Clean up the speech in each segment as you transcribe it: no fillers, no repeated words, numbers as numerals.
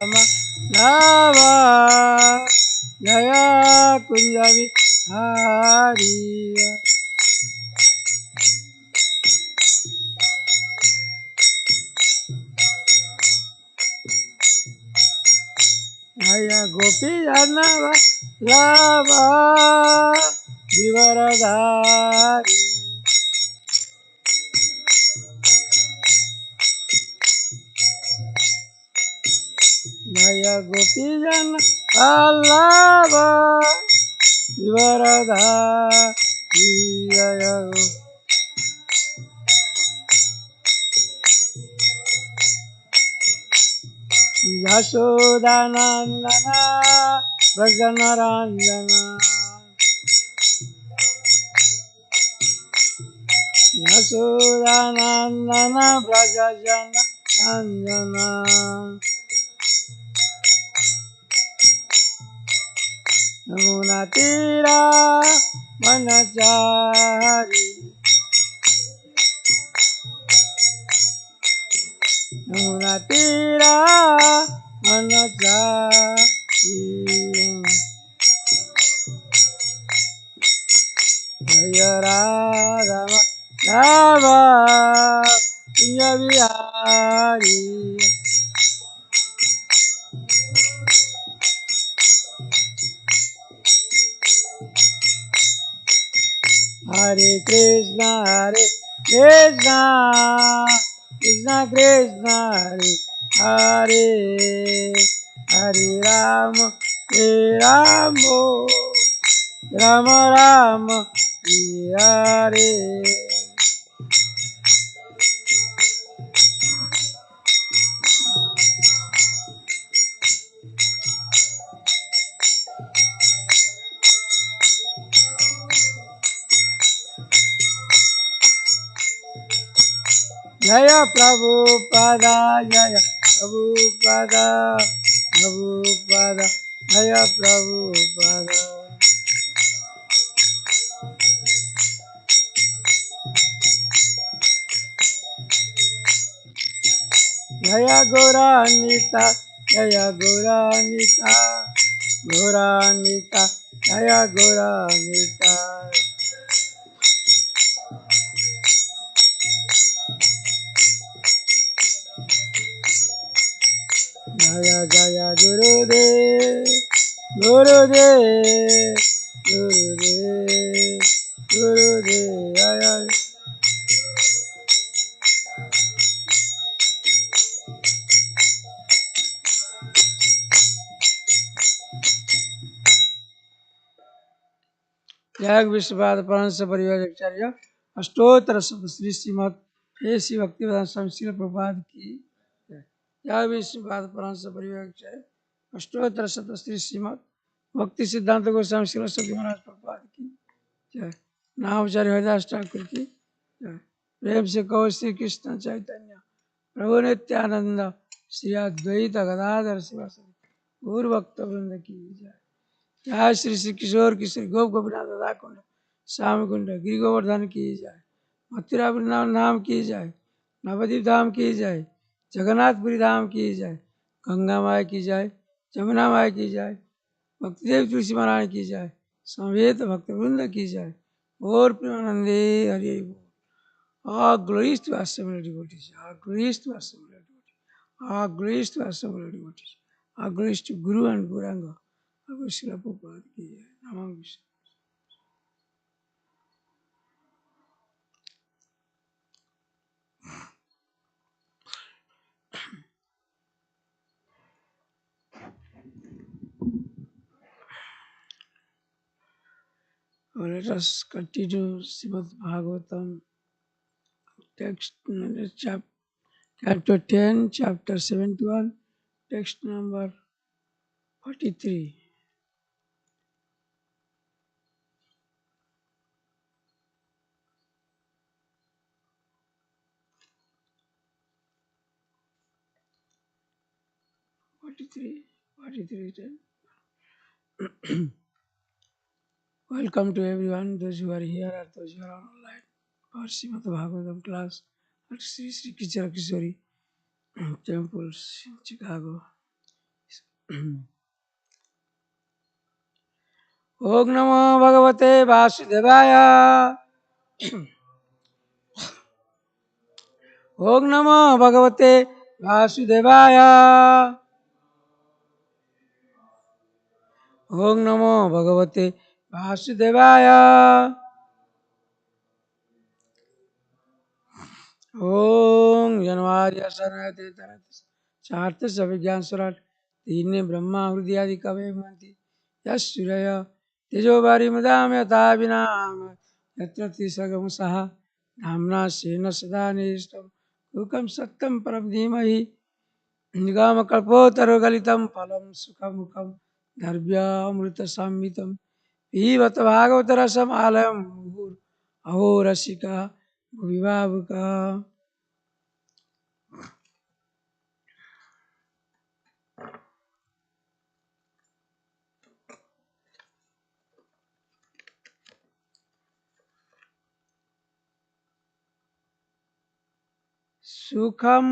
Lava Jaya Kunjavi Hari Jaya Gopi Janava Lava Vivaradari Jaya Gopi Janava Vivaradari Jaya Yashodanandana Vrajanaranjana Yashodanandana Vrajajana Anjana Yamuna Tira Manachari Yamuna Tira Manachari Jaya Radha Madhava Jaya Vihari Hare Krishna Krishna Krishna Krishna Hare Hare Rama Rama Rama Rama Hare Jaya Prabhupada Jaya Prabhupada Prabhupada Jaya Prabhupada Jaya Gauranita Jaya Gauranita Gauranita Jaya Gauranita Jaya Jaya Gurudev Gurudev Gurudev Gurudev Jaya जय विश्वपाद परमहंस परिव्राजकाचार्य अष्टोत्तर शब्द श्री श्रीमद ऐसी भक्तिवेदांत स्वामी श्रील प्रभुपाद की जय। जय विश्वपाद परमहंस परिव्राजकाचार्य अष्टोत्तर शब्द श्री श्रीमद भक्ति सिद्धांत गोस्वामी श्रील सती महाराज प्रभुपाद की जय। नामचार्य हरिदास ठाकुर की जय। प्रेम से कहो श्री कृष्ण चैतन्य प्रभु नित्यानंद श्री अद्वैत गदाधर शिवासदि गौर भक्त वृंद की जय। जय श्री श्री किशोर किशोर गोप गोपीनाथ राधा कुंड श्याम कुंड गिरि गोवर्धन की जय। मथुरा वृंदावन धाम की जय। नवदीप धाम की जय। जगन्नाथपुरी धाम की जय। गंगा माई की जय। जमुना माई की जय। भक्तिदेव तुलसी महारानी की जय। समवेत भक्त वृंद की जय। और प्रेमानंदे हरि बोल। All glories to our similar devotees. All glories to our similar devotees. All glories to our similar devotees. All glories to Guru and Gauranga. Srila Prabhupada ki jai. Namo Vishnu. Let us continue Srimad Bhagavatam text chapter 10, chapter 71, text number 43. Welcome to everyone, those who are here or those who are online for Srimad Bhagavatam class at Sri Sri Kichara Kishori temples in Chicago. ओम नमो भगवते वासुदेवाय। ओम नमो भगवते वासुदेवाय। ओम नमो भगवते वासुदेवाय। ओम जनवार्य चार्थ विज्ञान स्वराट तीन ब्रह्मा हृदय आदि कवे महंति यश्चूरय तेजो बारी मदाम यथा विनाम यत्र त्रिसर्गम सहा धाम्ना सेन सदा निष्टम लोकम सत्यम परम धीमहि निगमकल्पोतरुगलितं फलं सुखमुखं द्रव्यामृतसंयुतं पिबत भागवत रसम आलयं अहो रसिका भुवि भावुका। सुखम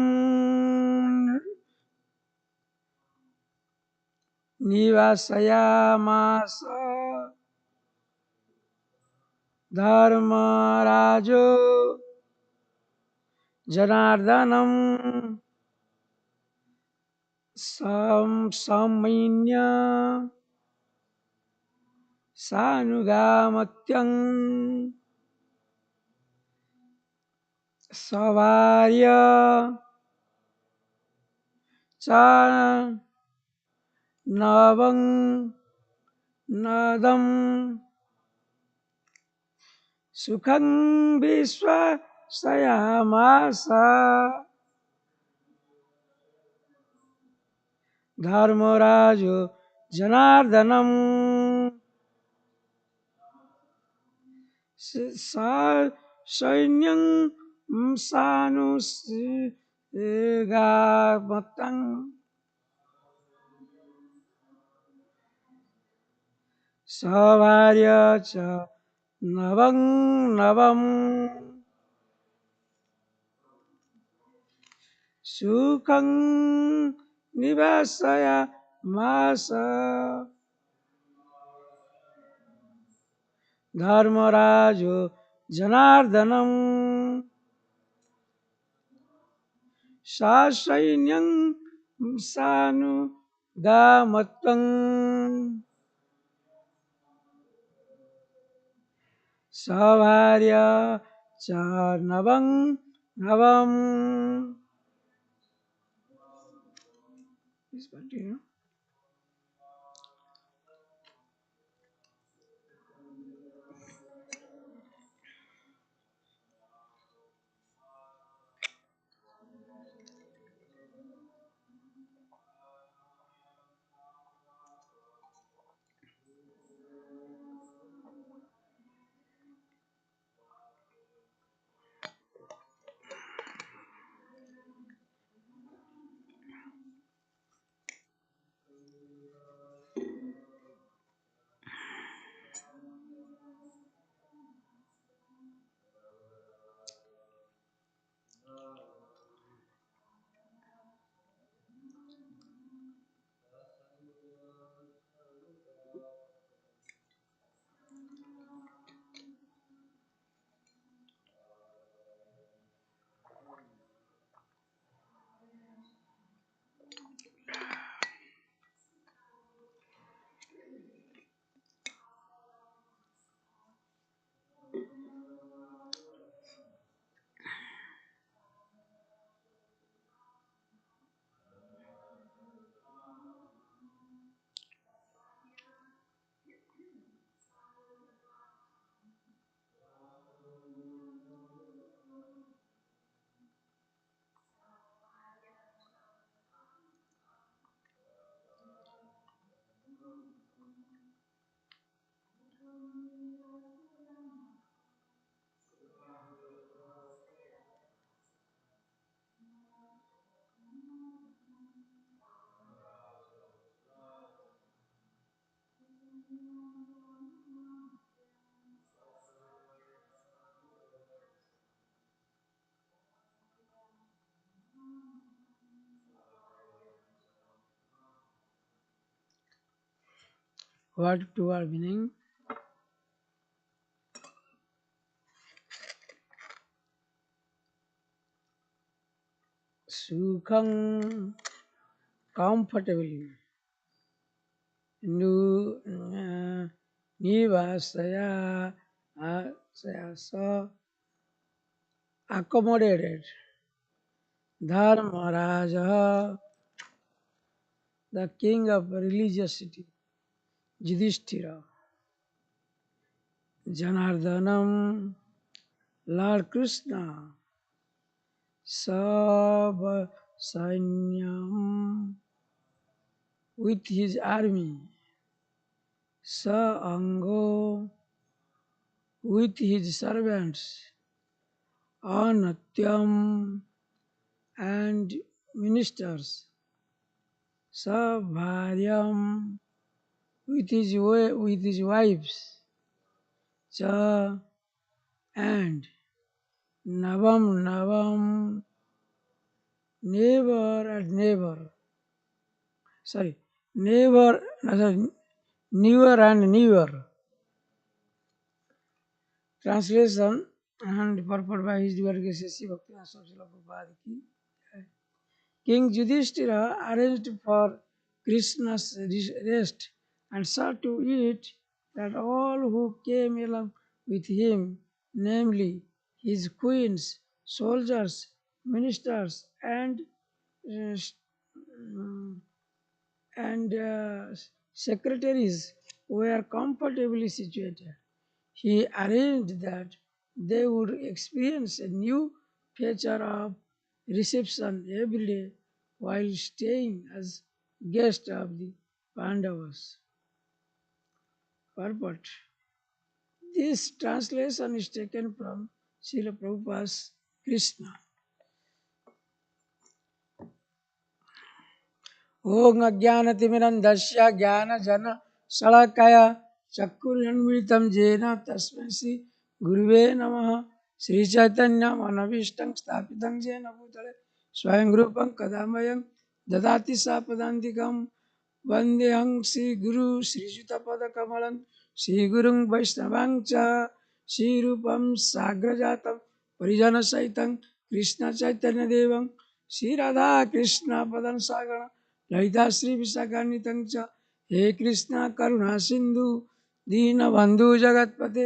निवासयामास धर्मराजो जनार्दनम सम्यन्य सानुगामत्यं सवार्य च नवं नदं सुखं विश्वासयामास धर्मराजो जनार्दनम सैन्यं सानुगामतं सवार्य च नवं नवं सुखं निवासयामास धर्मराजो जनार्दनम ससैन्यं सानुगामत्वं सभार्य च नवं नवम्। Please continue. What two are meaning? Sukham, comfortably. Nivasaya, so accommodated. Dharmaraja, the king of religiosity. Yudhishthira. Janardhanam, Lord Krishna. Sab Sainyam, with his army. Sa Ango, with his servants. Anatyam, and ministers. Sa Bharyam, with his wives. Cha, and Navam, never and never. Sorry, never, never and never. Translation and purport by His Divine Grace Sri Bhaktivinoda Swami Srila Prabhupada ki. King Yudhishthira arranged for Krishna's rest and saw to it that all who came along with him, namely his queens, soldiers, ministers, uh, and secretaries, were comfortably situated. He arranged that they would experience a new feature of reception every day while staying as guests of the Pandavas. Purport. This translation is taken from Srila Prabhupada's Krishna. ओम अज्ञानतिमिरन्धस्य ज्ञानजन शलाकया चक्षुरुन्मीलितं येन तस्मै श्री गुरुवे नमः। श्रीचैतन्यमनभीष्टं स्थापितं येन भूतले स्वयं रूपं कदा मह्यं ददाति सापदान्तिकं। वन्देऽहं श्रीगुरु श्रीयुतपदकमलं श्रीगुरुं वैष्णवां च श्रीरूपं साग्रजातं परिजनसहितं कृष्णचैतन्यदेवं श्रीराधाकृष्णपदं सागरं ललिता श्री विशाखान्वितं च। हे कृष्ण करुणा सिंधु दीनबंधु जगतपते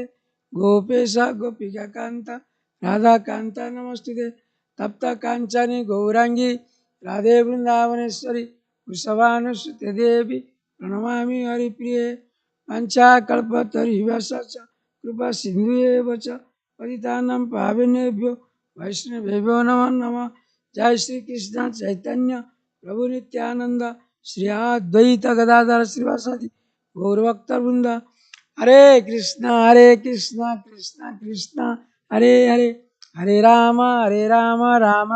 गोपेश गोपिकांत राधाकांत नमस्तुते। तप्त कांचनी गौरांगी राधे वृंदावनेश्वरी वृषभानुसुते देवी प्रणमामि हरिप्रिये। पंचाकल्पतरुभ्यश्च कृपा सिन्धुएव च पतितानां पावनेभ्यो वैष्णवेभ्यो नमो नमः। जय श्री कृष्ण चैतन्य प्रभु नित्यानंद श्री अद्वैत गदाधर श्रीवासादि गौरभक्तवृंद। हरे कृष्णा कृष्ण कृष्ण हरे हरे, हरे राम राम राम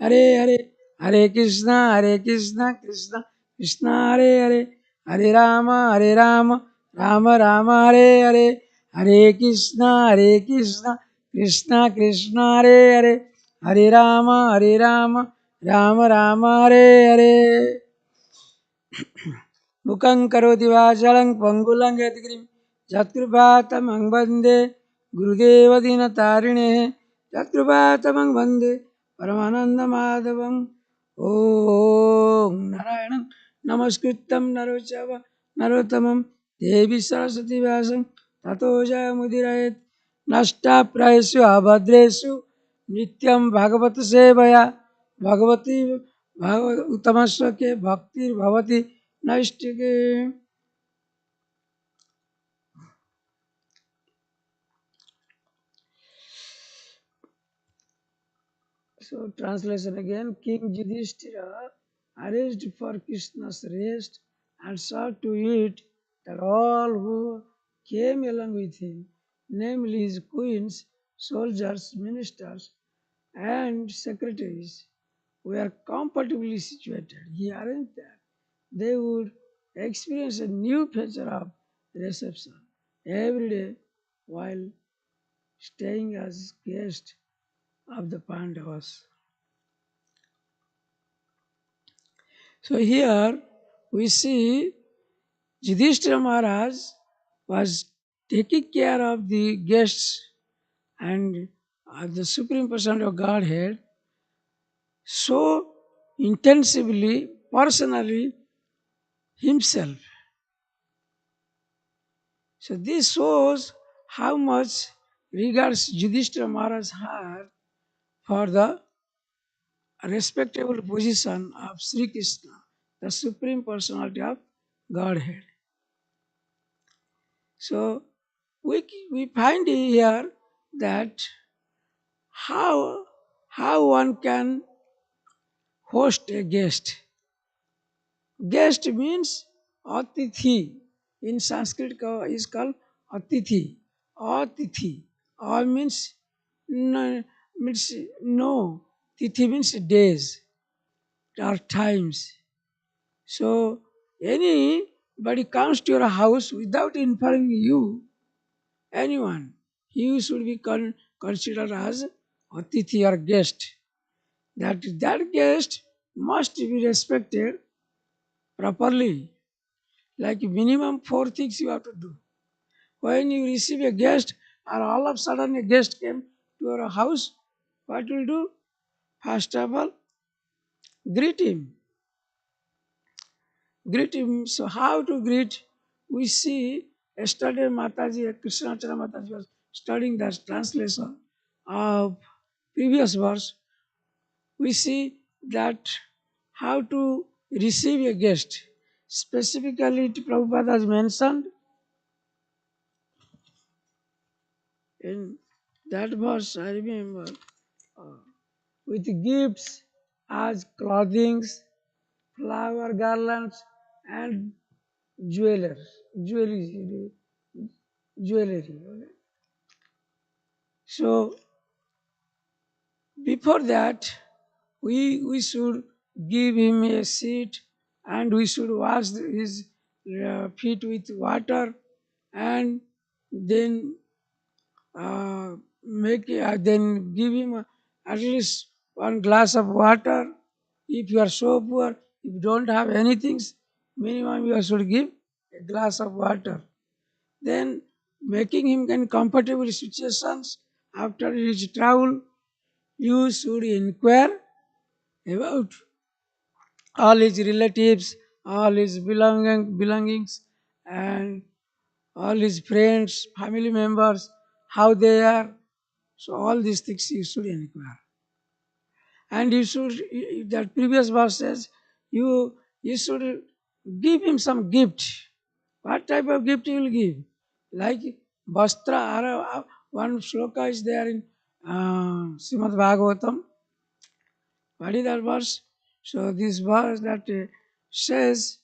हरे हरे, हरे कृष्ण कृष्ण कृष्ण हरे हरे, हरे राम राम राम हरे हरे, हरे कृष्ण कृष्ण कृष्ण हरे हरे, हरे राम राम राम हरे हरे। मुखं करोति वाचालं पंगुलं यत्कृं यत्कृपातमं वन्दे गुरुदेव दीनतारिणे। यत्कृपातमं वन्दे परमानन्दमाधवं। ॐ नारायणं नमस्कृत्यं नरो चैव नरोत्तमं देवी सरस्वती व्यासं ततो जयमुदीरयेत्। नष्टाप्रायेषु अभद्रेषु नित्यं भागवत सेवया भगवती भागवत उत्तमस्य के भक्तिर्भवति नैष्टिके। So translation again. King Yudhishthira arranged for Krishna's rest and saw to it that all who came along with him, namely his queens, soldiers, ministers, and secretaries, were comfortably situated. He arranged that they would experience a new feature of reception every day while staying as guests of the Pandavas. So here we see Yudhishthira Maharaj was taking care of the guests and the Supreme Person of Godhead so intensively, personally, himself. So this shows how much regards Yudhishthira Maharaj had for the respectable position of Sri Krishna, the Supreme Personality of Godhead. So we find here that how one can host a guest. Guest means atithi. In Sanskrit is called atithi. Atithi. All means no, means no. Tithi means days or times. So anybody comes to your house without informing you, anyone, he should be considered as atithi or guest. That guest must be respected properly. Like minimum 4 things you have to do. When you receive a guest or all of a sudden a guest came to your house, what will do? First of all, greet him. Greet him. So how to greet? We see yesterday Mataji, Krishna Chara Mataji was studying the translation of previous verse. We see that how to receive a guest. Specifically, Prabhupada has mentioned in that verse, I remember, with gifts as clothing, flower garlands, and jewelry. Okay. So before that, we should give him a seat and we should wash his feet with water and then then give him at least one glass of water. If you are so poor, if you don't have anything, minimum you should give a glass of water. Then making him in comfortable situations after his travel, you should inquire about all his relatives, all his belongings, and all his friends, family members, how they are. So all these things you should inquire. And you should, that previous verse says, you should give him some gift. What type of gift you will give? Like Vastra, one shloka is there in Srimad Bhaagavatam. What is that verse? So this verse that says,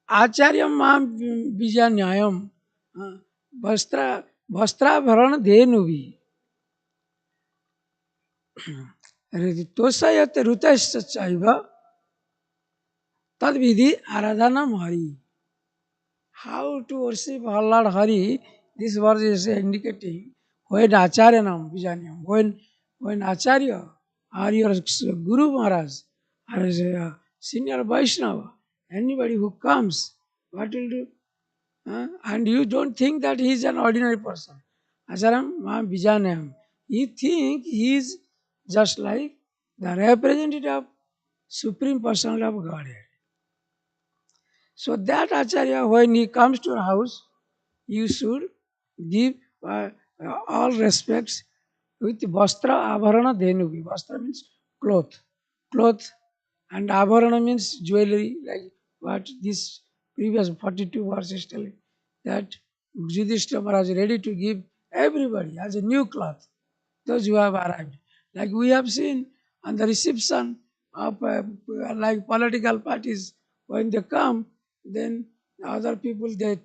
Acharyam mam bijanyayam vastrabharan dhenuvi tosayat rutasya chaiva tadvidhi aradhanam hari. How to worship our Lord Hari, this verse is indicating when Acharyanam bijanyam, when Acharya or your Guru Maharaj or a senior Vaishnava, anybody who comes, what will do? And you don't think that he is an ordinary person. Acharam Mam Bijanam. You think he is just like the representative of Supreme Personality of Godhead. So that Acharya, when he comes to your house, you should give all respects with Vastra Abharana Dhenugi. Vastra means cloth. Cloth and Abharana means jewelry, like what this previous 42 verses telling. That Yudhishthira Maharaj is ready to give everybody as a new cloth, those who have arrived. Like we have seen on the reception of like political parties, when they come, then other people they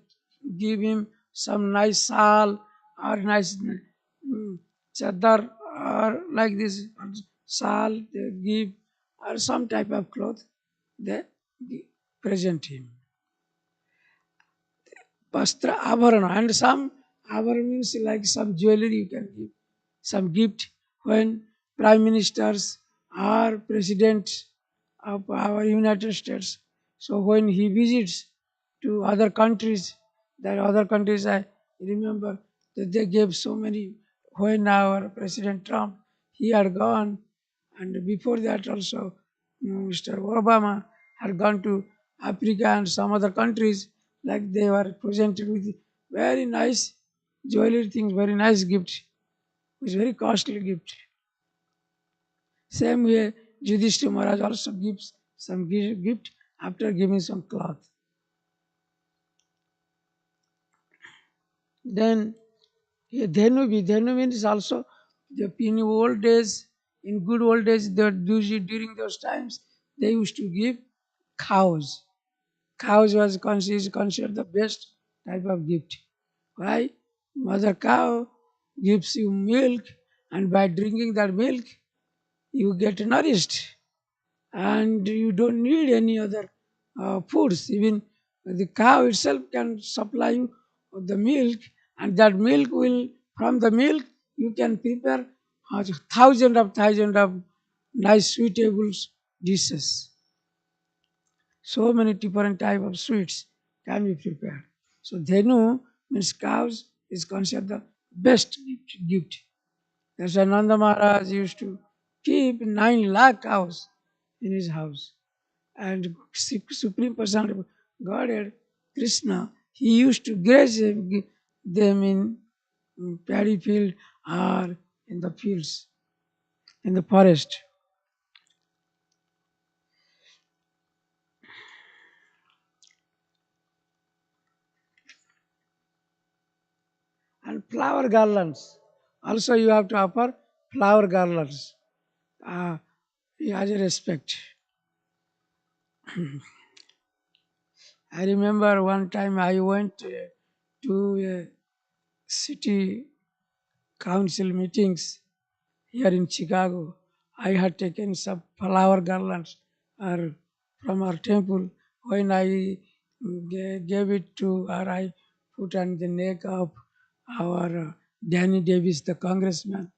give him some nice shawl or nice chadar or like this shawl they give or some type of cloth they present him. Vastra Abharana, and some Abharana means like some jewelry you can give, some gift when prime ministers or presidents of our United States. So when he visits to other countries, that other countries, I remember that they gave so many. When our President Trump, he had gone, and before that also Mr. Obama had gone to Africa and some other countries, like they were presented with very nice jewelry things, very nice gift, which very costly gift. Same way, Yudhishthira Maharaj also gives some gift after giving some cloth. Then Dhenu means also in old days, in good old days, during those times, they used to give cows. Cows was considered the best type of gift. Why? Mother cow gives you milk, and by drinking that milk, you get nourished. And you don't need any other foods. Even the cow itself can supply you the milk, and that milk will, from the milk, you can prepare thousands of nice suitable dishes. So many different type of sweets can be prepared. So Dhenu means cows is considered the best gift. That's why Nanda Maharaj used to keep 9 lakh cows in his house. And Supreme Personality of Godhead, Krishna, he used to graze them in paddy field or in the fields, in the forest. And flower garlands. Also, you have to offer flower garlands uh, as a respect. I remember one time I went to a city council meetings here in Chicago. I had taken some flower garlands from our temple. When I gave it to her, I put on the neck of our Danny Davis, the congressman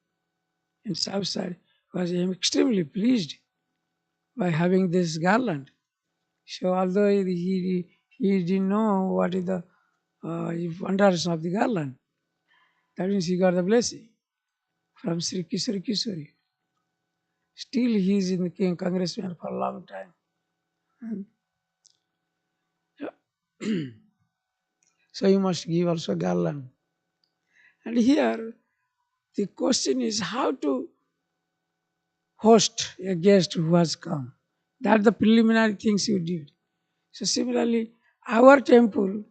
in Southside, was extremely pleased by having this garland. So although he didn't know what is the wonders of the garland, that means he got the blessing from Sri Kishori Kishori. Still he is in the king congressman for a long time. And so you must give also garland. And here the question is how to host a guest who has come. That the preliminary things you did. So similarly, our temple,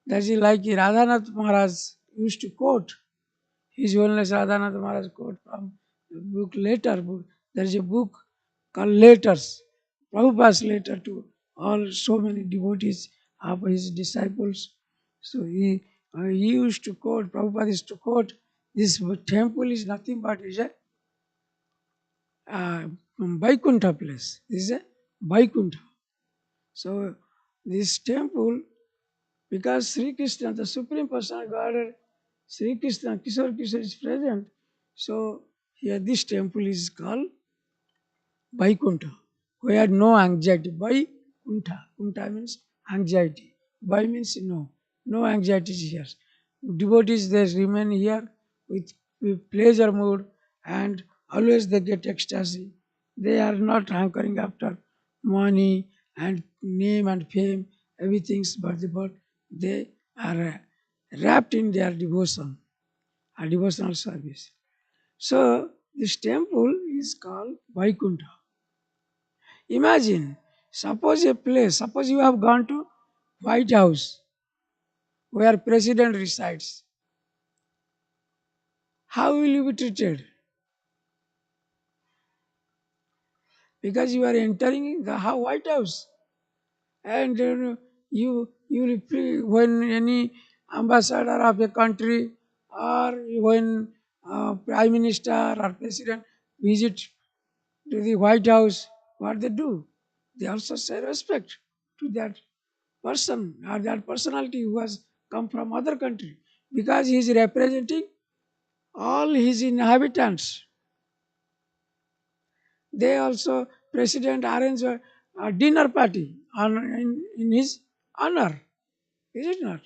that is like Radhanath Maharaj used to quote. His Holiness Radhanath Maharaj quote from the book Letter. There is a book called Letters. Prabhupada's letter to all so many devotees of his disciples. So he used to quote, Prabhupada used to quote, this temple is nothing but is a Vaikuntha place. This is a Vaikuntha. So this temple, because Sri Krishna, the Supreme Personality of Godhead, Sri Krishna, Kishore Kishore is present. So here this temple is called Vaikuntha, where no anxiety. Vaikuntha. Kuntha means anxiety. Vai means no. No anxiety is here. Devotees, they remain here with pleasure mood and always they get ecstasy. They are not hankering after money and name and fame, everything, but they are wrapped in their devotion, a devotional service. So this temple is called Vaikuntha. Imagine, suppose you have gone to White House where president resides. How will you be treated? Because you are entering the White House, and you will when any ambassador of a country or when prime minister or president visit to the White House, what they do? They also say respect to that person or that personality who has come from other country because he is representing all his inhabitants. They also, president arrange a dinner party in his honor. Is it not?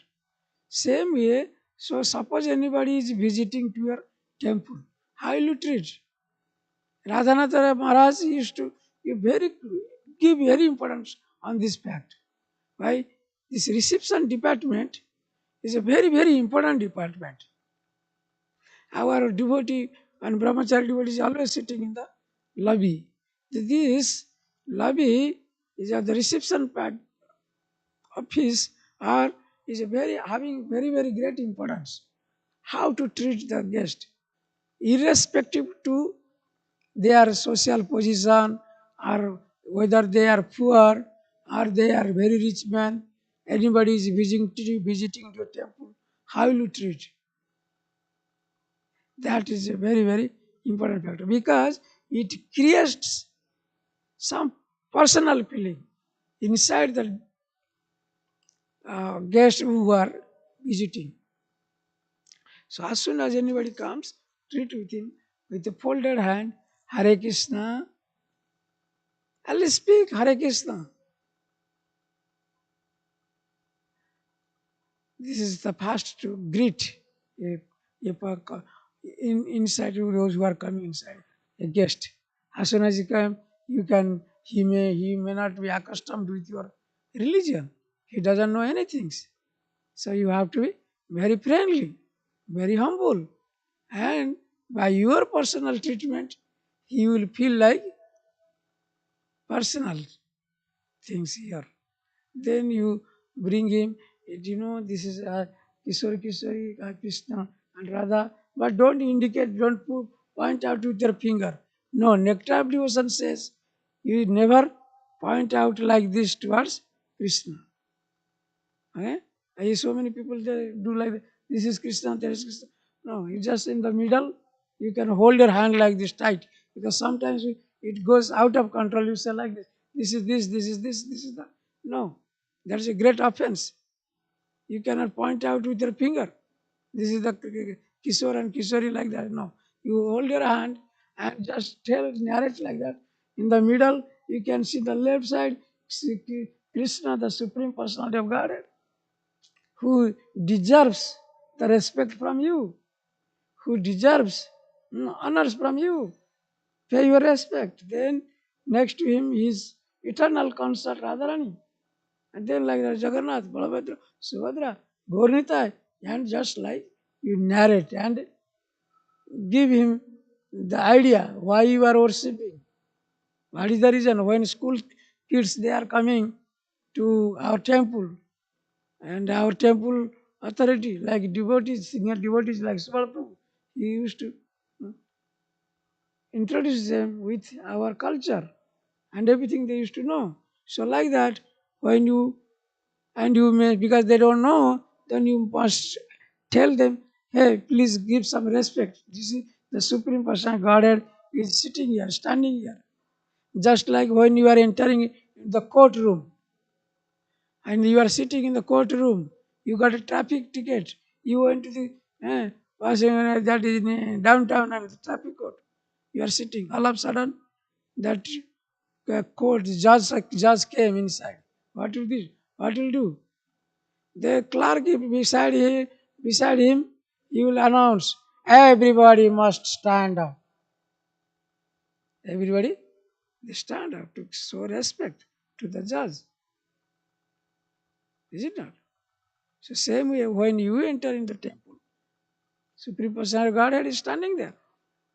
Same way, so suppose anybody is visiting to your temple, how will you treat? Radhanath Maharaj used to give very importance on this fact. Why? This reception department is a very, very important department. Our devotee and brahmachari devotee is always sitting in the lobby. This lobby is at the reception part office or is a very having very, very great importance. How to treat the guest, irrespective to their social position or whether they are poor or they are very rich man, anybody is visiting your temple, how will you treat? That is a very, very important factor because it creates some personal feeling inside the guests who are visiting. So as soon as anybody comes, treat with him with a folded hand, Hare Krishna, I'll speak Hare Krishna. This is the first to greet inside those who are coming inside, a guest. As soon as you come, he may not be accustomed with your religion. He doesn't know anything. So you have to be very friendly, very humble. And by your personal treatment, he will feel like personal things here. Then you bring him, this is Kishori, Krishna and Radha, but don't indicate, point out with your finger. No, Nectar of Devotion says, you never point out like this towards Krishna. Okay? So many people they do like that. This is Krishna, there is Krishna. No, it's just in the middle. You can hold your hand like this tight because sometimes it goes out of control. You say like this. This is this, this is that. No, that's a great offense. You cannot point out with your finger. This is the Kishore and Kishori like that. No, you hold your hand and just narrate like that. In the middle, you can see the left side, Krishna, the Supreme Personality of Godhead, who deserves the respect from you, who deserves honors from you. Pay your respect. Then next to him is eternal consort Radharani. And then like that, Jagannath, Balabhadra, Subhadra, Gaurnitai, and just like you narrate and give him the idea why you are worshipping. What is the reason? When school kids they are coming to our temple and our temple authority like devotees, senior devotees like Subal Prabhu, he used to introduce them with our culture and everything they used to know. So like that, when you may, because they don't know, then you must tell them, hey, please give some respect. This is the Supreme Person Godhead is sitting here, standing here. Just like when you are entering the courtroom and you are sitting in the courtroom, you got a traffic ticket. You went to the that is in downtown and the traffic court. You are sitting. All of a sudden, that court judge came inside. What will do? What will do? The clerk beside him, he will announce, everybody must stand up. Everybody, they stand up to show respect to the judge. Is it not? So same way, when you enter in the temple, Supreme Personality of Godhead is standing there.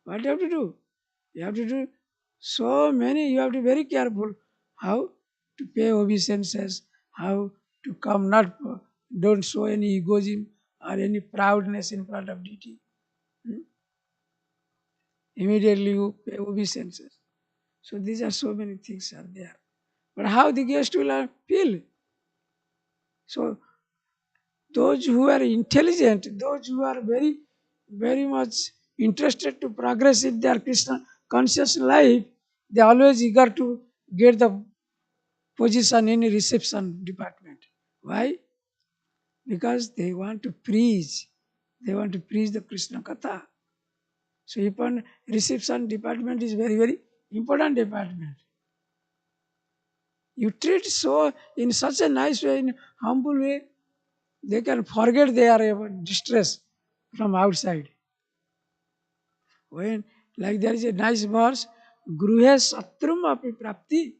What do you have to do? You have to do so many, you have to be very careful how to pay obeisances, how to come, don't show any egoism or any proudness in front of deity. Immediately you pay obeisances. So these are so many things are there. But how the guest will feel? So those who are intelligent, those who are very, very much interested to progress in their Krishna conscious life, they are always eager to get the position in a reception department. Why? Because they want to preach. They want to preach the Krishna Katha. So upon reception department is very, very important department. You treat so in such a nice way, in humble way, they can forget they are distress from outside. When, like there is a nice verse, Gruhe Satrum Api Prapti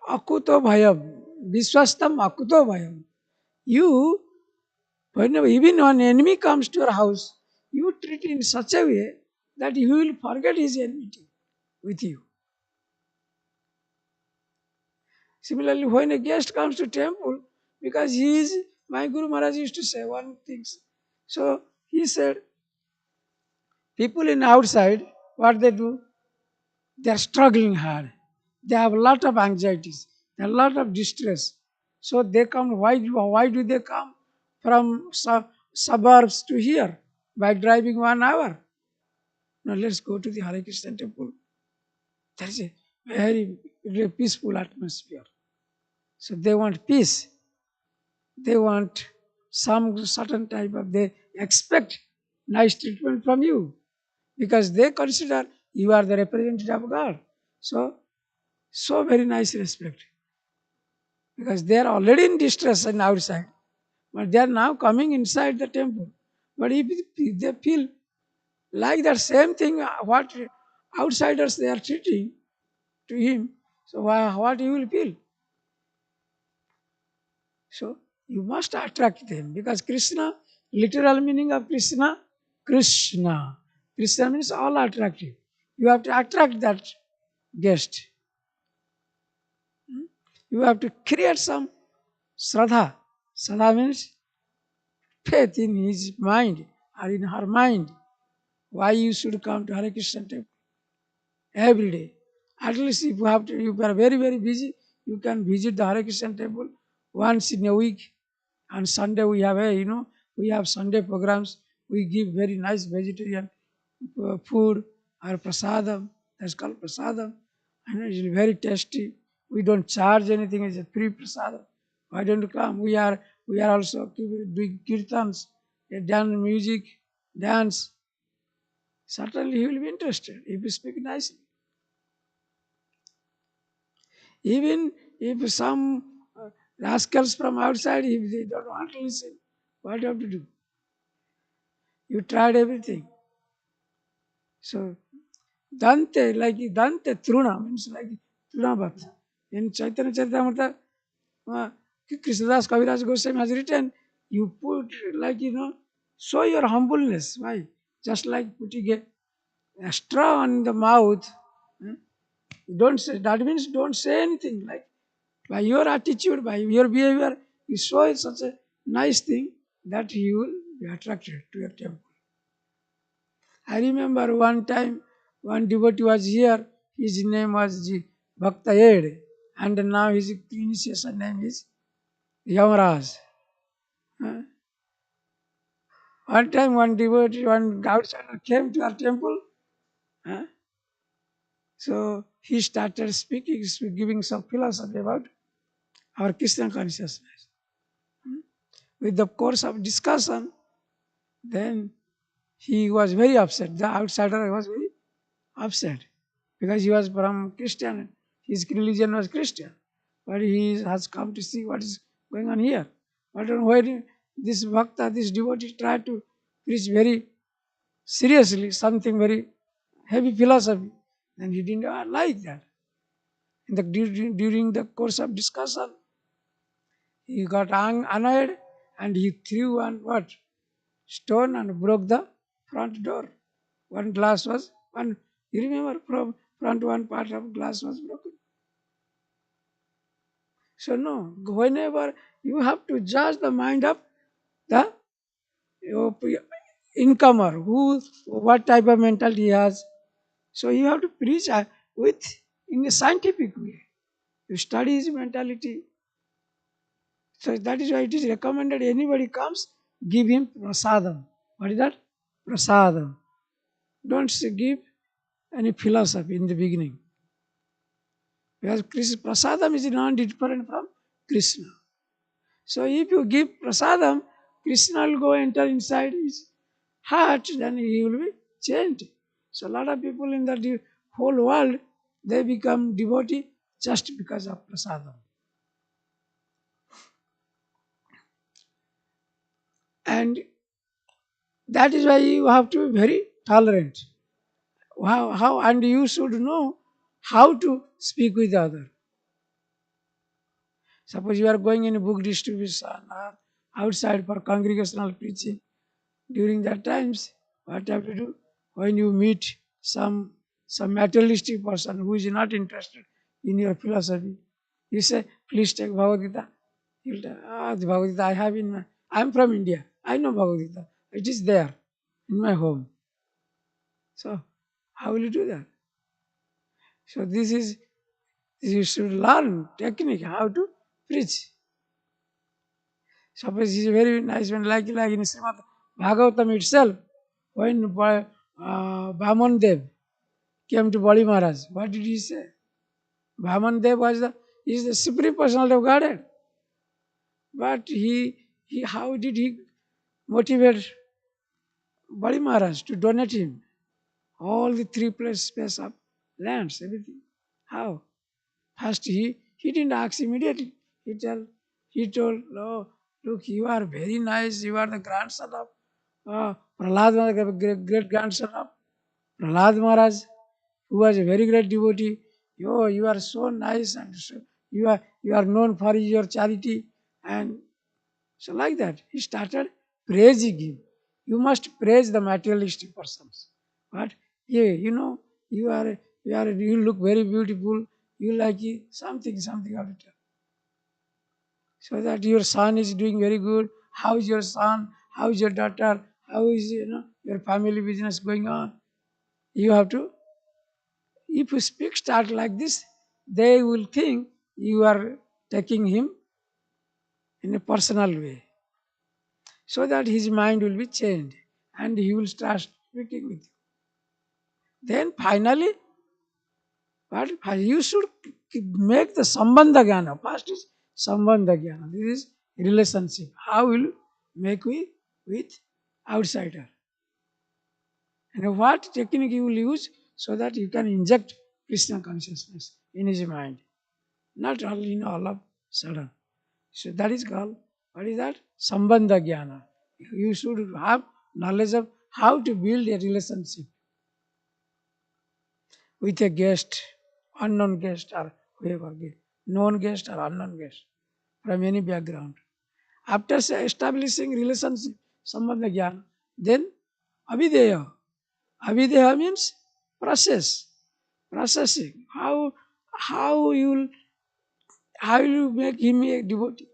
Akuto Bhayam Viswastam Akuto Bhayam. You, whenever even when enemy comes to your house, you treat in such a way that he will forget his enmity with you. Similarly, when a guest comes to temple, because he is, my Guru Maharaj used to say one thing. So he said, people in outside, what they do? They are struggling hard. They have a lot of anxieties, a lot of distress. So they come. Why do they come from suburbs to here by driving 1 hour? Now let's go to the Hare Krishna temple. There is a very peaceful atmosphere. So they want peace. They want some certain type of, they expect nice treatment from you because they consider you are the representative of God. So very nice respect because they are already in distress and outside, but they are now coming inside the temple. But if they feel like that same thing, what outsiders they are treating to him, so what he will feel? So you must attract them because Krishna, literal meaning of Krishna, Krishna. Krishna means all attractive. You have to attract that guest. You have to create some Shraddha. Shraddha means faith in his mind or in her mind. Why you should come to Hare Krishna temple every day. At least if you are very, very busy, you can visit the Hare Krishna temple once in a week. On Sunday we have we have Sunday programs. We give very nice vegetarian food or prasadam. That's called prasadam. And it is very tasty. We don't charge anything. It's a free prasadam. Why don't you come? We are also doing kirtans, dance music, dance. Certainly he will be interested if you speak nicely. Even if some rascals from outside, if they don't want to listen, what do you have to do? You tried everything. So, Dante Truna means like Trunabhat. In Chaitanya Charitamrita, Krishnadas Kaviraj Goswami has written, you put show your humbleness. Why? Just like putting a straw on the mouth. Don't say, that means don't say anything. Like by your attitude, by your behavior, you show such a nice thing that he will be attracted to your temple. I remember one time one devotee was here, his name was Bhakta Ed, and now his initiation name is Yamaraj. One time one devotee, one outsider came to our temple. So he started speaking, giving some philosophy about our Krishna consciousness. With the course of discussion, then he was very upset. The outsider was very upset because he was from Christian. His religion was Christian. But he has come to see what is going on here. But when this bhakta, this devotee tried to preach very seriously something very heavy philosophy, then he didn't like that. During the course of discussion, he got annoyed and he threw one what? Stone and broke the front door. One glass was, you remember from front one part of glass was broken. So no, whenever you have to judge the mind of the incomer, what type of mentality he has. So you have to preach in a scientific way. You study his mentality. So that is why it is recommended anybody comes, give him prasadam. What is that? Prasadam. Don't give any philosophy in the beginning. Because prasadam is not different from Krishna. So if you give prasadam, Krishna will go enter inside his heart, then he will be changed. So a lot of people in the whole world, they become devotee just because of prasadam. And that is why you have to be very tolerant. How and you should know how to speak with the other. Suppose you are going in a book distribution or outside for congregational preaching. During that times, what you have to do? When you meet some materialistic person who is not interested in your philosophy, you say, please take Bhagavad Gita. He'll tell, the Bhagavad Gita I have in my, I am from India. I know Bhagavad Gita. It is there in my home. So, how will you do that? So, this is, you should learn technique, how to preach. Suppose he is a very nice one, like in Srimad Bhaagavatam itself, when Bhaman Dev came to Bali Maharaj, what did he say? Bhaman Dev is the supreme personality of Godhead. But how did he motivate Bali Maharaj to donate him all the 3 plus space of lands, everything? How? First, he didn't ask immediately. He told, oh, look, you are very nice. You are the grandson of Prahlad Maharaj, great grandson of Prahlad Maharaj, who was a very great devotee. You are so nice, and you are known for your charity. And so like that, he started praising him. You must praise the materialistic persons. But yeah, you look very beautiful. You like it, something of it. So that your son is doing very good. How is your son? How is your daughter? How is your family business going on? You have to. If you start like this, they will think you are taking him in a personal way, so that his mind will be changed and he will start speaking with you. Then finally, what you should make the sambandha jnana. First is sambandha jnana. This is relationship. How will you make with outsider? And what technique you will use so that you can inject Krishna consciousness in his mind. Not only in all of sudden. So that is called, what is that? Sambandha jnana. You should have knowledge of how to build a relationship with a guest, unknown guest or whoever, known guest or unknown guest from any background. After establishing relationship, sambandha jnana, then avideya. Avideya means processing. How you make him a devotee?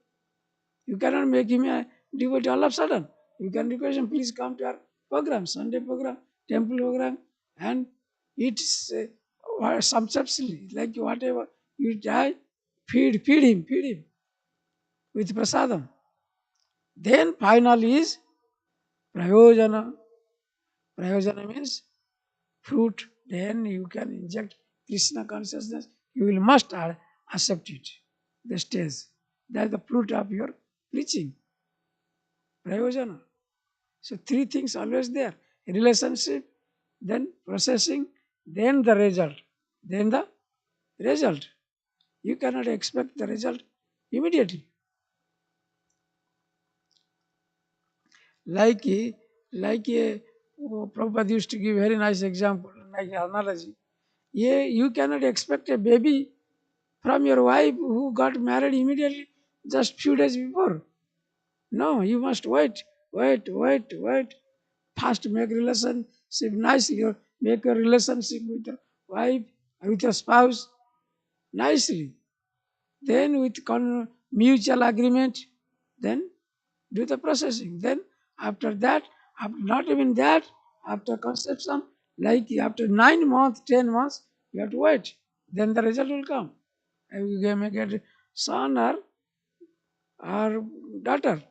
You cannot make him a devotee all of a sudden. You can request him, please come to our program, Sunday program, temple program, and eat substantially, like whatever you try, feed him with prasadam. Then final is prayojana. Prayojana means fruit. Then you can inject Krishna consciousness. You will must accept it. The stage. That is the fruit of your preaching. Prayojana. So 3 things always there. Relationship, then processing, then the result. Then the result. You cannot expect the result immediately. Like Prabhupada used to give very nice example, like analogy. Yeah, you cannot expect a baby from your wife who got married immediately just few days before. No, you must wait. First make relationship nicely, or make a relationship with your wife or with your spouse nicely. Then with mutual agreement, then do the processing. Then after that, not even that, after conception, like after 9 months, 10 months, you have to wait. Then the result will come. And you may get son or daughter.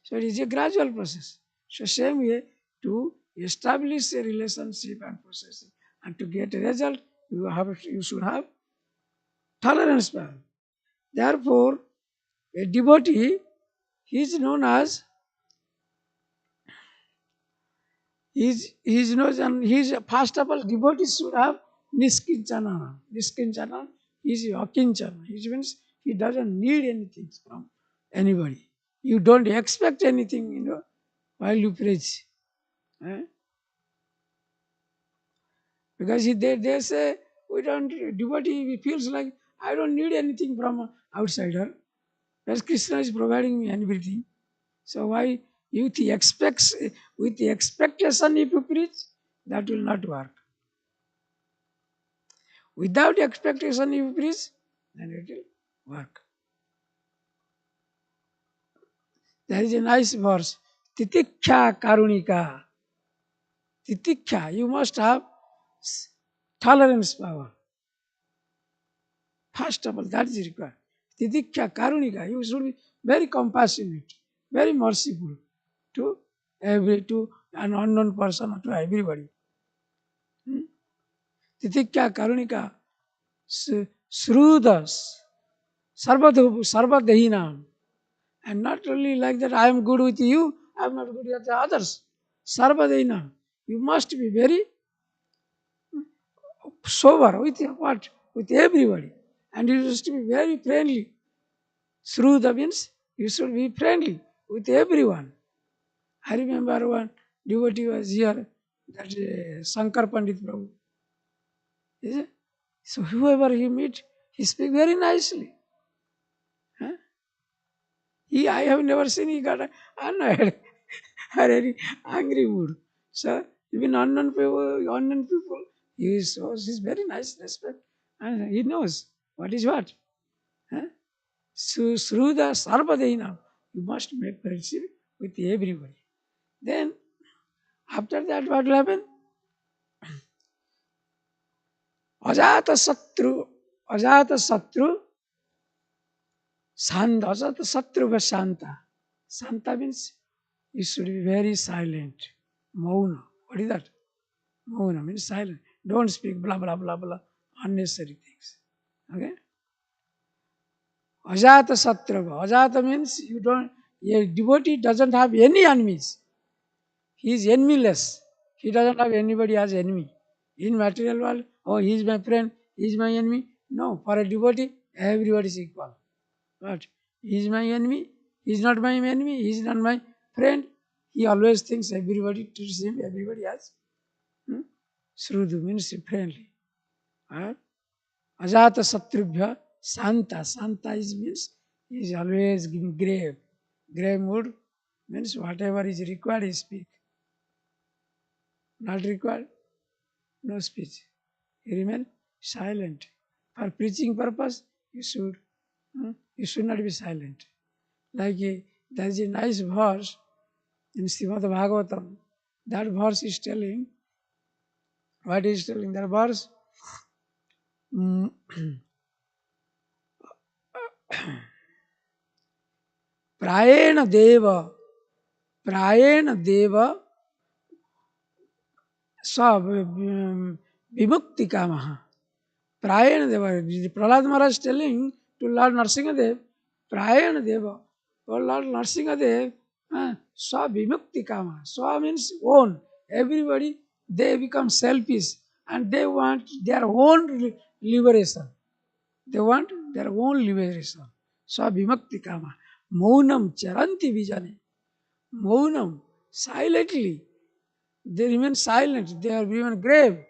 So it is a gradual process. So same way, to establish a relationship and processing, and to get a result, you should have tolerance power. Therefore, a devotee, he is known as, he is known, and he is, first of all, devotees should have Niskinchana. Niskinchana is akinchana. It means he doesn't need anything from anybody. You don't expect anything, while you preach. Eh? Because they say, we don't, devotee feels like, I don't need anything from outsider. Because Krishna is providing me everything. So why youth expects, with the expectation if you preach, that will not work. Without expectation if you preach, then it will work. There is a nice verse. Titiksha karunika. Titiksha, you must have tolerance power. First of all, that is required. Titiksha karunika, you should be very compassionate, very merciful to an unknown person or to everybody. Titiksha karunika, srudas, sarvadehinam. And not only like that, I am good with you, I am not good with the others. Sarvadehinam. You must be very sober with what? With everybody. And you used to be very friendly. Sruda means you should be friendly with everyone. I remember one devotee was here, that Shankar Pandit Prabhu. Is it? So whoever he meet, he speak very nicely. Huh? I have never seen he got annoyed or any angry mood. So even unknown people, he shows his very nice respect, and he knows what is what. Huh? So through the Sarvadena, you must make friendship with everybody. Then after that, what will happen? Ajata Satru, Santa, Ajata Satru was Santa. Santa means you should be very silent. Mauna. What is that? Mauna means silent. Don't speak blah blah blah blah unnecessary things. Okay? Ajata Satrava. Ajata means a devotee doesn't have any enemies. He is enemyless. He doesn't have anybody as enemy. In material world, oh, he is my friend, he is my enemy. No, for a devotee, everybody is equal. But he is my enemy, he is not my enemy, he is not my friend. He always thinks everybody treats him, everybody as Srudu means friendly. Ajata Satrubhya Santa. Santa means he is always giving grave. Grave mood means whatever is required, he speak. Not required, no speech. You remain silent. For preaching purpose, you should not be silent. Like there is a nice verse in Srimad Bhaagavatam. That verse is telling, what is telling that verse? Prayena Deva sa vimukti kamaha. Prayena Deva. Prahlad Maharaj is telling to Lord Nrsimhadev, Prayena Deva. Oh Lord Nrsimhadev, sa vimukti kama. Sa means own. Everybody, they become selfish and they want their own liberation. They want their own liberation. Sa vimukti kama. Maunam charanti vijane. Maunam, silently. They remain silent. They are even grave.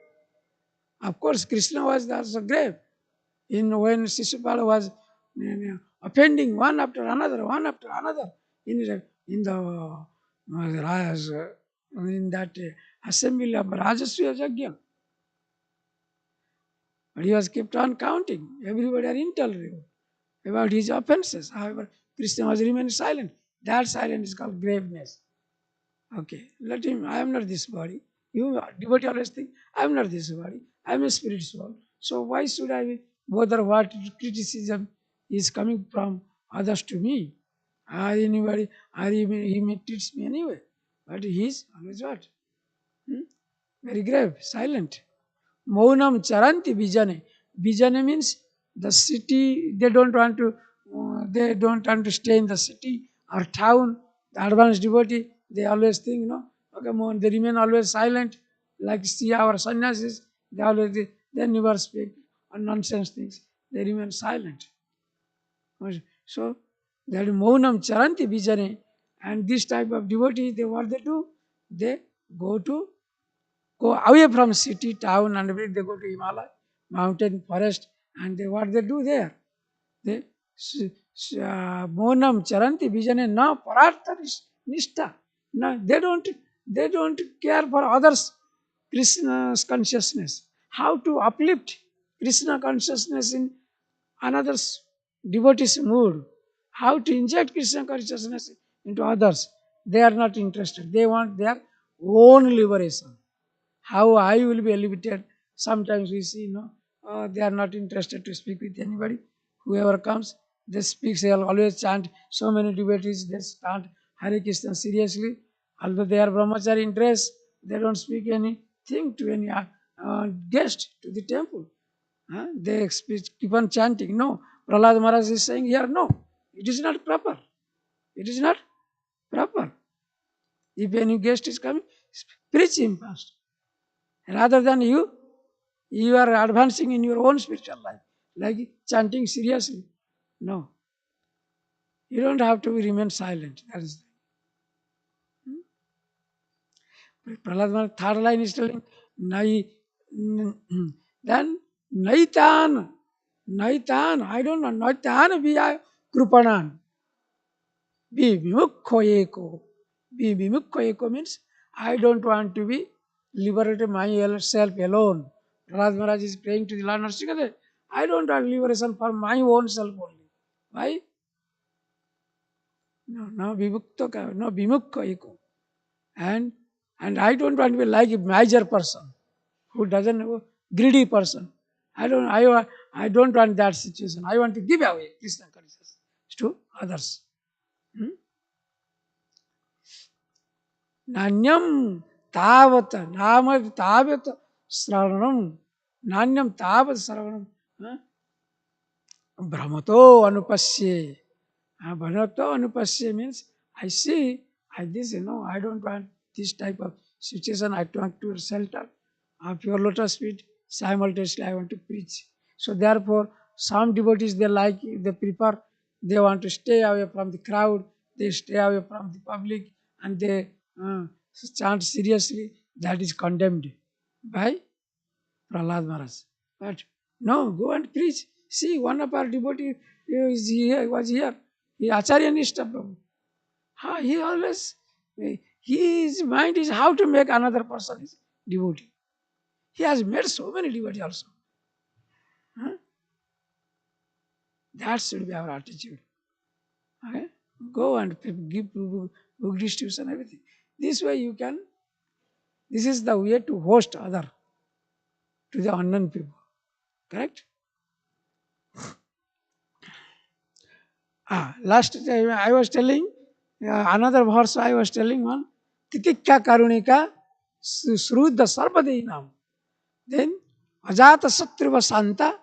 Of course, Krishna was also grave. When Shishupala was offending one after another, in that assembly of Rajasriya Yajna. But he was kept on counting. Everybody are intolerant about his offenses. However, Krishna was remained silent. That silence is called graveness. Okay, let him. I am not this body. You devotee always think, I am not this body. I am a spirit soul. So why should I bother what criticism is coming from others to me? Or anybody, or he may treat me anyway. But he is always what? Very grave, silent. Maunam charanti vijane. Vijane means the city, they don't want to stay in the city or town. The advanced devotee, they always think, okay, they remain always silent. Like see our sannyasis, they never speak nonsense things. They remain silent. So that Maunam Charanti Vijane, and this type of devotee, they what they do? They go away from city, town, and everything. They go to Himalaya, mountain, forest, and they what they do there? They Monam Charanti Vijane na Parartha Nishta. No, they don't care for others Krishna's consciousness. How to uplift Krishna consciousness in another's devotee's mood. How to inject Krishna consciousness into others. They are not interested. They want their own liberation. How I will be elevated. Sometimes we see, they are not interested to speak with anybody. Whoever comes, they speak, they always chant. So many devotees, they chant Hare Krishna seriously. Although they are brahmachari in dress, they don't speak anything to any guest to the temple. They keep on chanting. No, Prahlad Maharaj is saying here, no, it is not proper. It is not proper. If any guest is coming, preach him first. Rather than you are advancing in your own spiritual life, like chanting seriously. No, you don't have to remain silent. That is. Prahlad Maharaj, third line is telling, Nai, then Naitan, I don't know, Naitan Vya Krupanan, Be Vimukho Be Vimukho means, I don't want to be liberated myself alone. Prahlad Maharaj is praying to the Lord Nrsimhadev. I don't want liberation for my own self only. Why? No Vimukho Eko. And I don't want to be like a major person who doesn't know, greedy person. I don't want that situation. I want to give away Krishna consciousness to others. Nanyam tavat sravanam. Nanyam tavat sravanam. Brahmato anupasye. Brahmato anupasye means I see, I don't want this type of situation. I want to shelter of your lotus feet. Simultaneously, I want to preach. So therefore, some devotees, they prefer, they want to stay away from the crowd, they stay away from the public, and they chant seriously. That is condemned by Prahlad Maharaj. But no, go and preach. See, one of our devotees was here. He Acharya Nishta Prabhu. He always, his mind is how to make another person is devotee. He has made so many devotees also. That should be our attitude. Okay? Go and give book distribution, everything. This way you can, this is the way to host other, to the unknown people. Correct? Last time I was telling, another verse I was telling one, Titikya Karunika Sruddha Sarvadinam. Then Ajata Satriva Santa,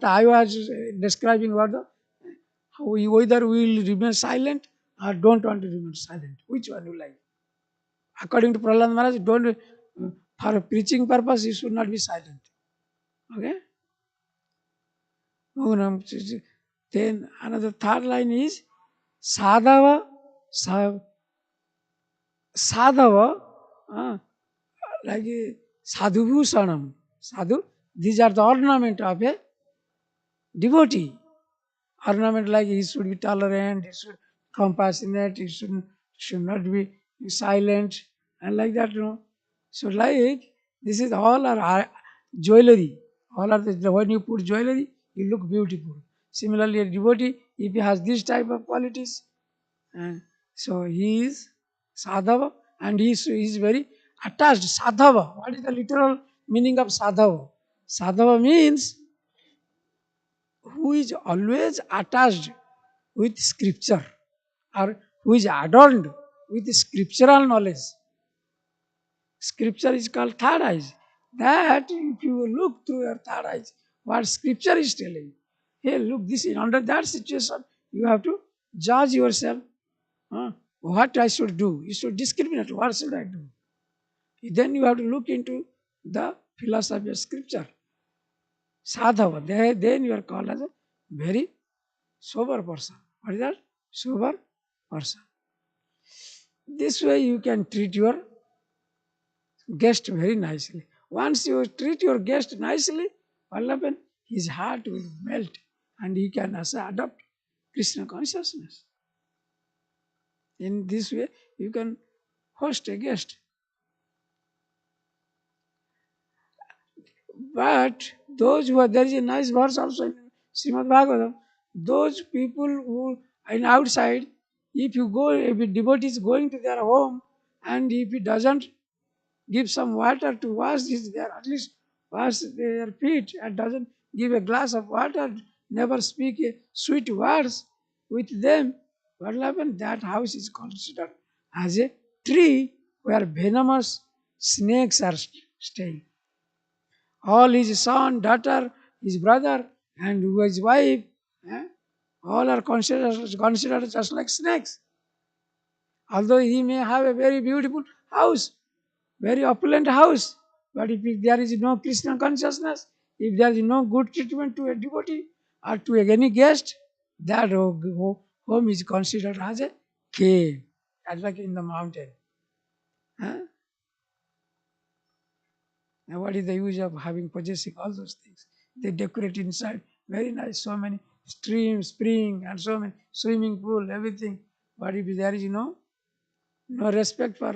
I was describing whether we will remain silent or don't want to remain silent. Which one you like? According to Prahlad Maharaj, don't, for preaching purpose, you should not be silent. Okay? Then another third line is Sadhava, Sadhava, like Sadhubhusanam. Sadhu, these are the ornament of a devotee. Ornament like he should be tolerant, he should compassionate, he should not be silent, and like that, So like, this is all our jewelry. All are when you put jewelry, you look beautiful. Similarly, a devotee, if he has this type of qualities, so he is sadhava, and he is very attached. Sadhava. What is the literal meaning of sadhava? Sadhava means who is always attached with scripture, or who is adorned with scriptural knowledge. Scripture is called third eyes. That if you look through your third eyes, what scripture is telling, hey, look, this is under that situation, you have to judge yourself. What I should do? You should discriminate. What should I do? Then you have to look into the philosophy of scripture. sadhava, then you are called as a very sober person. What is that? Sober person. This way you can treat your guest very nicely. Once you treat your guest nicely, what will happen? His heart will melt and he can also adopt Krishna consciousness. In this way, you can host a guest. But those who are, there is a nice verse also in Srimad Bhagavatam, those people who are outside, if a devotee is going to their home and if he doesn't give some water to wash at least wash their feet and doesn't give a glass of water, never speak a sweet words with them, what will happen? That house is considered as a tree where venomous snakes are staying. All his son, daughter, his brother, and his wife, eh, all are considered just like snakes. Although he may have a very beautiful house, very opulent house, but if there is no Krishna consciousness, if there is no good treatment to a devotee or to any guest, that home is considered as a cave, as like in the mountain. Huh? Now, what is the use of having possessing all those things? They decorate inside, very nice, so many streams, spring, and so many swimming pool, everything. But if there is no respect for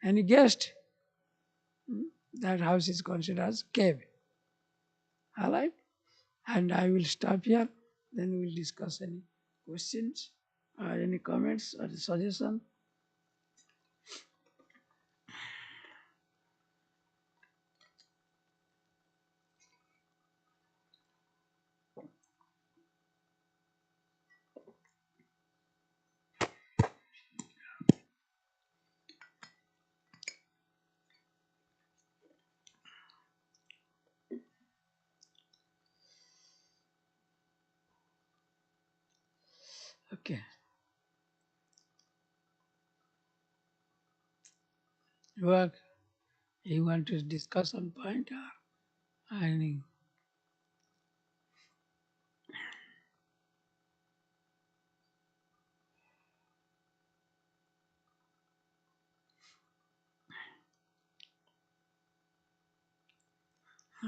any guest, that house is considered as cave. All right? And I will stop here. Then we will discuss any questions or any comments or suggestion. Okay. Work. You want to discuss on point or any?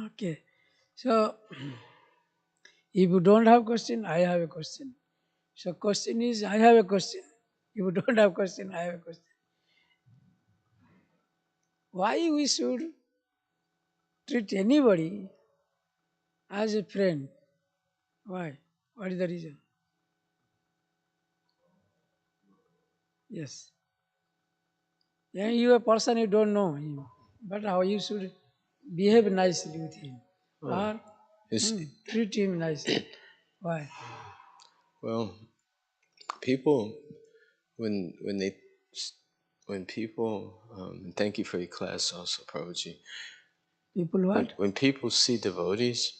Okay. So if you don't have question, I have a question. So question is, I have a question. If you don't have question, I have a question. Why we should treat anybody as a friend? Why? What is the reason? Yes. Yeah, you a person you don't know him, but how you should behave nicely with him or treat him nicely. Why? Well, people when they when people thank you for your class also, Prabhuji. People what? When people see devotees,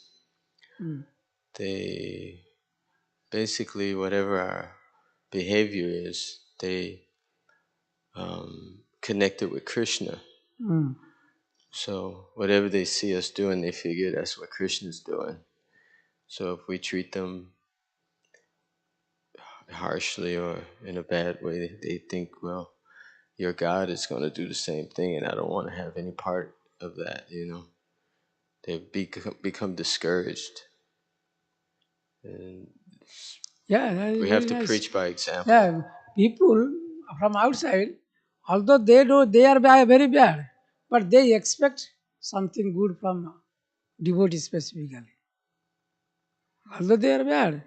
Mm. they basically whatever our behavior is, they connect it with Krishna. Mm. So whatever they see us doing, they figure that's what Krishna's doing. So if we treat them harshly or in a bad way, they think, well, your God is going to do the same thing, and I don't want to have any part of that, They become discouraged. And Yeah, that is we have very to nice. preach by example. Yeah, people from outside, although they know they are very bad, but they expect something good from devotees specifically. Although they are bad.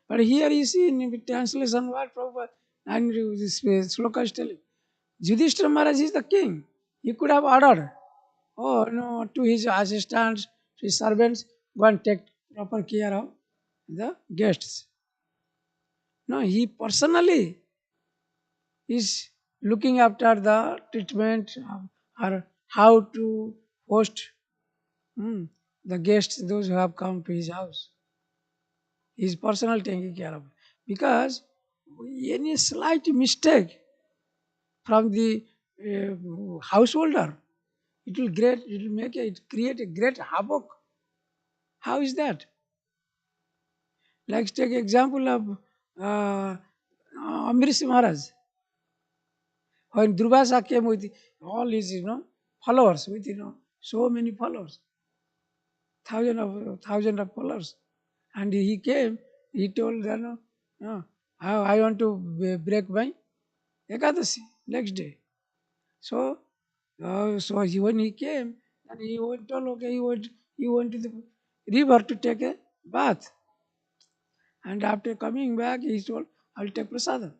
But here you see in the translation what Prabhupada and this sloka is telling. Yudhishthira Maharaj is the king. He could have ordered, oh no, to his assistants, to his servants, go and take proper care of the guests. No, he personally is looking after the treatment or how to host the guests, those who have come to his house. He is personally taking care of it. Because any slight mistake from the householder, it will create a great havoc How is that? Let's take example of Amrish Maharaj. When Durvasa came with all his, followers, with, so many followers, thousand of followers, and he came, he told them, I want to break my Ekadasi next day. So, when he came, and he told, okay, he went to the river to take a bath, and after coming back, he told, I'll take prasadam.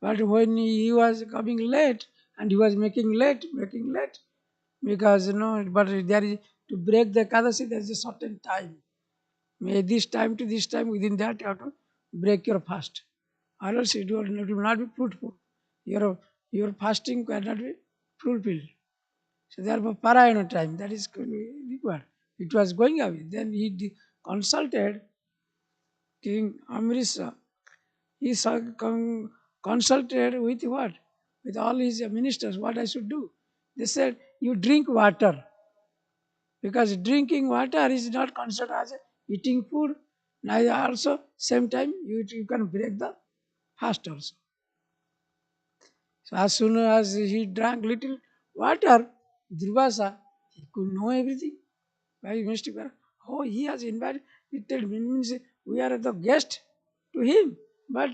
But when he was coming late, and he was making late, because but there is to break the Ekadasi, there is a certain time. May this time to this time, within that you have to break your fast. Or else it will not be fruitful. Your fasting cannot be fulfilled. So therefore, parayana time, that is required. It was going away. Then he consulted King Amritsar. He consulted with what? With all his ministers, what I should do. They said, you drink water. Because drinking water is not considered as eating food. Neither also, same time, you can break the fast also. So as soon as he drank little water, Durvasa, he could know everything. By mystic, oh, he has invited, it means we are the guest to him. But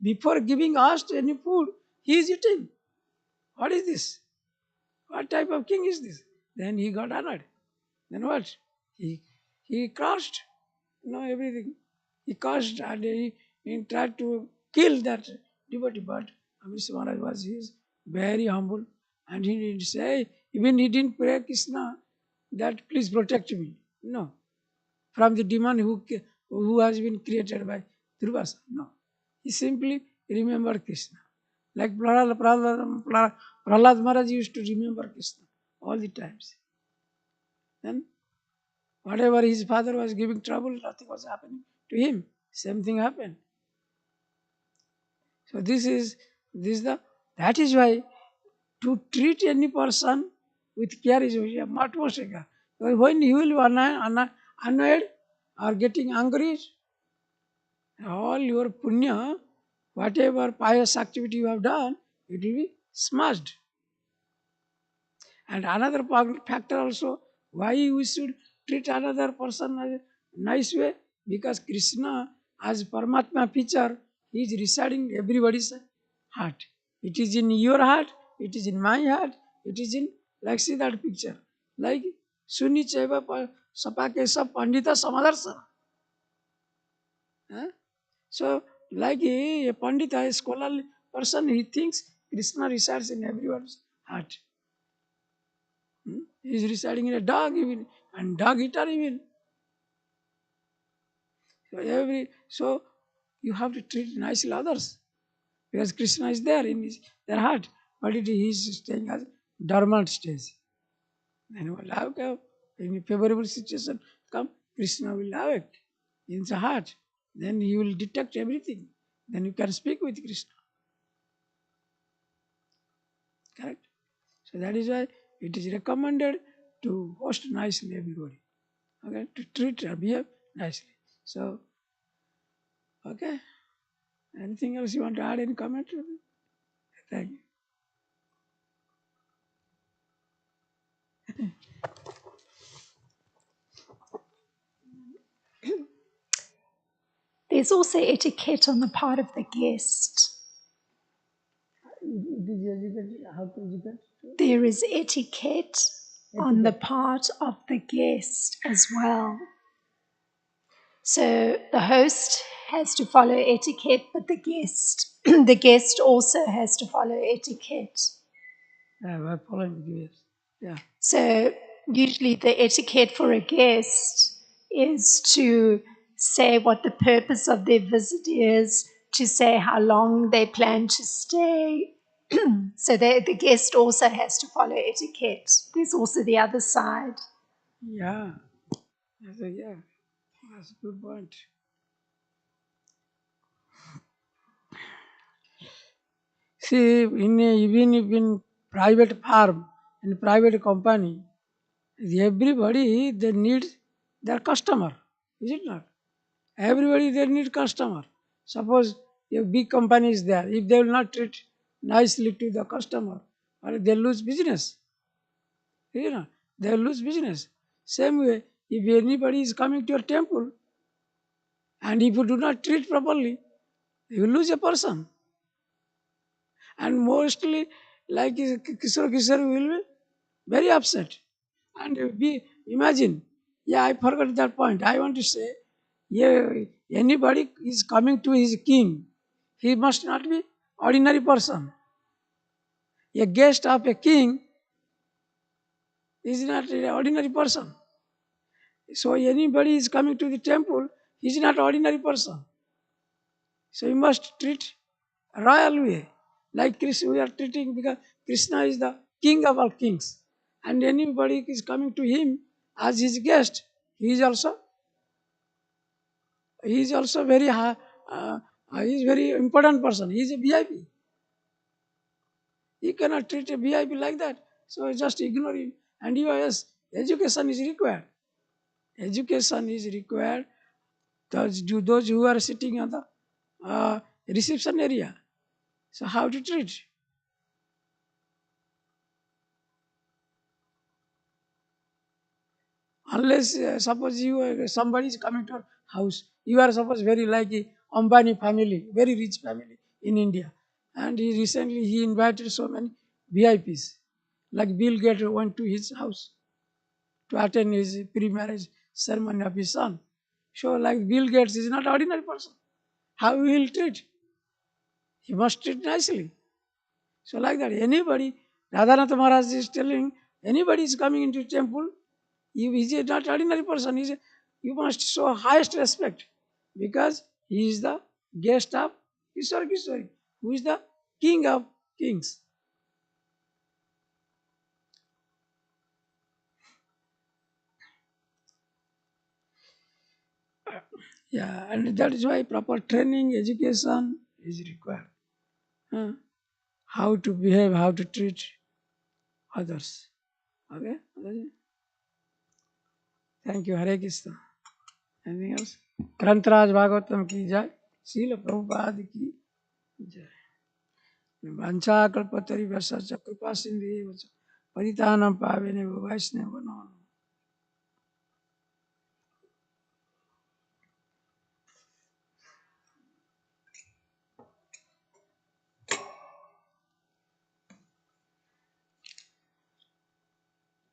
before giving us any food, he is eating. What is this? What type of king is this? Then he got annoyed. Then what? He cursed, everything. He cursed and he tried to kill that devotee. But Amritsar Maharaj was very humble, and he didn't say, even he didn't pray Krishna that please protect me. No. From the demon who has been created by Durvasa. No. He simply remembered Krishna. Like Prahlad Maharaj used to remember Krishna all the times. Then whatever his father was giving trouble, nothing was happening to him. Same thing happened. So that is why to treat any person with care is much more sacred. When you will be annoyed or getting angry, all your punya, whatever pious activity you have done, it will be smashed. And another factor also, why we should treat another person as a nice way, because Krishna as Paramatma feature, he is residing in everybody's heart. It is in your heart, it is in my heart, it is in, like see that picture, like Suni Chaiva Sapakesa Pandita Samadarsa. So, like a Pandita, a scholarly person, he thinks Krishna resides in everyone's heart. He is residing in a dog even, and dog eater even. So you have to treat nicely others, because Krishna is there in their heart, but he is staying as dormant stage. Then in a favorable situation come, Krishna will awake in the heart. Then you will detect everything. Then you can speak with Krishna. Correct? So that is why it is recommended to host nicely everybody. Okay, to treat or behave nicely. So, okay. Anything else you want to add? Any comment? Thank you. There's also etiquette on the part of the guest. How to educate? There is etiquette on the part of the guest as well. So the host has to follow etiquette, but the guest also has to follow etiquette. We're following the guest. Yeah. So usually the etiquette for a guest is to say what the purpose of their visit is, to say how long they plan to stay. So the guest also has to follow etiquette. There's also the other side. Yeah. Yeah. That's a good point. See, even if in private farm, in private company, everybody they need They are customer, is it not? Everybody they need customer. Suppose a big company is there, if they will not treat nicely to the customer, or they lose business. You know, they will lose business. Same way, if anybody is coming to your temple, and if you do not treat properly, you will lose a person. And mostly, like Kishore will be very upset. And be imagine, yeah, I forgot that point. I want to say, yeah, anybody is coming to his king, he must not be ordinary person. A guest of a king is not an ordinary person. So anybody is coming to the temple, he is not ordinary person. So you must treat royal way. Like Krishna, we are treating because Krishna is the king of all kings. And anybody is coming to him as his guest, he is also very he is very important person. He is a VIP. You cannot treat a VIP like that. So just ignore him. And yes, education is required. Education is required. Those who are sitting on the reception area. So how to treat? Unless suppose you somebody is coming to your house, you are suppose very like a Ambani family, very rich family in India, and he invited so many VIPs, like Bill Gates went to his house to attend his pre-marriage ceremony of his son. So like Bill Gates is not ordinary person. How he will treat? He must treat nicely. So like that, anybody, Radhanath Maharaj is telling, anybody is coming into temple, he is not ordinary person. You must show highest respect because he is the guest of Kishore, who is the king of kings. Yeah, and that is why proper training, education is required. Huh? How to behave, how to treat others. Okay? Thank you. Hare Krishna. Anything else? ग्रंथराज Bhagavatam की जय, शील प्रभुपाद की जय. वाञ्छाकल्पतरुभ्यश्च कृपा सिन्धुभ्यश्च पतितानां पावनेभ्यो वैष्णवेभ्यो नमो नमः.